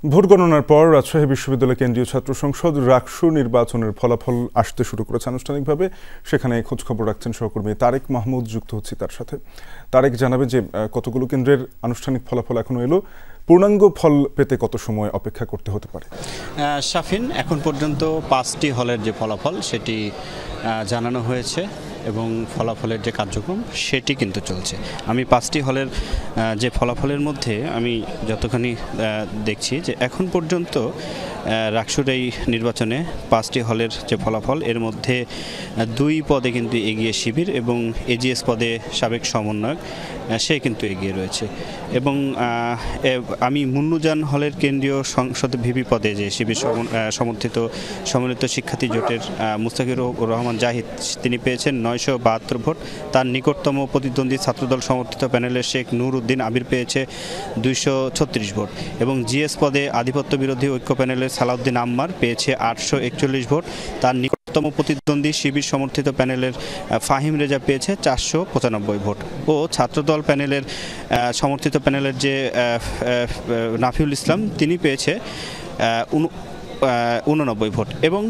Vote গণনার পর রাজশাহী বিশ্ববিদ্যালয় কেন্দ্রীয় ছাত্র সংসদ রাকসু নির্বাচনের ফলাফল আসতে শুরু করেছে আনুষ্ঠানিকভাবে। সেখানে খোঁজখবর রাখছেন সহকর্মী তারেক মাহমুদ, যুক্ত হচ্ছি তার সাথে। তারেক, জানাবে যে কতগুলো কেন্দ্রের আনুষ্ঠানিক ফলাফল এখনো এলো, পূর্ণাঙ্গ ফল পেতে কত সময় অপেক্ষা করতে হতে পারে? শাফিন, এখন পর্যন্ত 5টি হলের যে ফলাফল সেটি জানানো হয়েছে এবং ফলাফলের যে কার্যক্রম সেটি কিন্তু চলছে। আমি 5টি হলের যে ফলাফলের মধ্যে আমি যতখানি দেখছি যে এখন পর্যন্ত রাকসুর এই নির্বাচনে 5টি হলের যে ফলাফল, এর মধ্যে 2 পদে কিন্তু এগিয়ে শিবির এবং এজিএস পদে সাবেক সমন্বয়ক সে কিন্তু এগিয়ে রয়েছে। এবং আমি মুন্নুজান হলের কেন্দ্রীয় সংসদ ভিপি পদে যে শিবির সমর্থিত সম্মিলিত শিক্ষার্থী জোটের মুস্তাকির রহমান জাহিদ, তিনি পেয়েছেন 972 ভোট। তার নিকটতম প্রতিদ্বন্দ্বী ছাত্রদল সমর্থিত প্যানেলের শেখ নূর উদ্দিন আবির পেয়েছে 236 ভোট এবং জিএস পদে আধিপত্য বিরোধী ঐক্য প্যানেলের সালাউদ্দিন আম্মার পেয়েছে 841 ভোট। তার নিকটতম প্রতিদ্বন্দ্বী শিবির সমর্থিত প্যানেলের ফাহিম রেজা পেয়েছে 495 ভোট ও ছাত্রদল প্যানেলের সমর্থিত প্যানেলের যে নাফিউল ইসলাম, তিনি পেয়েছে 89 ভোট এবং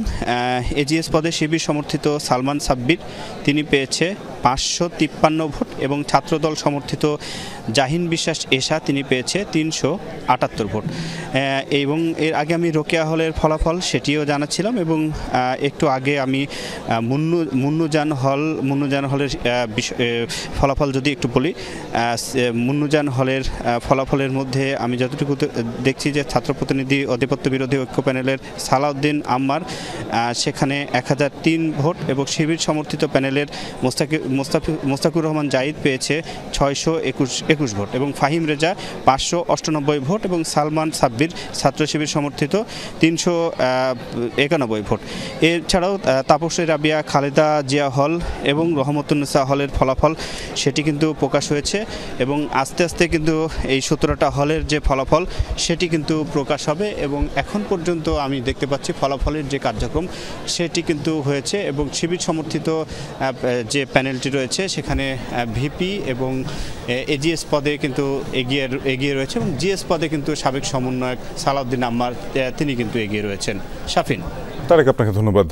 এজিএস পদে শিবির সমর্থিত সালমান সাব্বির, তিনি পেয়েছে 553 ভোট এবং ছাত্রদল সমর্থিত জাহিন বিশ্বাস এশা, তিনি পেয়েছে 378 ভোট। এবং এর আগে আমি রোকেয়া হলের ফলাফল সেটিও জানাচ্ছিলাম এবং একটু আগে আমি মুন্নুজান হলের ফলাফল যদি একটু বলি, মুন্নুজান হলের ফলাফলের মধ্যে আমি যতটুকু দেখছি যে ছাত্র প্রতিনিধি আধিপত্য বিরোধী ঐক্য প্যানেলের সালাউদ্দিন আম্মার সেখানে 1003 ভোট এবং শিবির সমর্থিত প্যানেলের মোস্তাকুর রহমান জাহিদ পেয়েছে 621 ভোট এবং ফাহিম রেজা 598 ভোট এবং সালমান সাব্বির ছাত্র শিবির সমর্থিত 391 ভোট। এছাড়াও তাপসী রাবিয়া খালেদা জিয়া হল এবং রহমতুন্নেসা হলের ফলাফল সেটি কিন্তু প্রকাশ হয়েছে এবং আস্তে আস্তে কিন্তু এই 17টা হলের যে ফলাফল সেটি কিন্তু প্রকাশ হবে এবং এখন পর্যন্ত আমি দেখতে পাচ্ছি ফলাফলের যে কার্যক্রম সেটি কিন্তু হয়েছে এবং শিবির সমর্থিত যে প্যানেলটি রয়েছে সেখানে ভিপি এবং এজিএস পদে কিন্তু এগিয়ে রয়েছে এবং জিএস পদে কিন্তু সাবেক সমন্বয়ক সালাউদ্দিন আম্মার, তিনি কিন্তু এগিয়ে রয়েছেন। শাফিন। তারেক, আপনাকে ধন্যবাদ।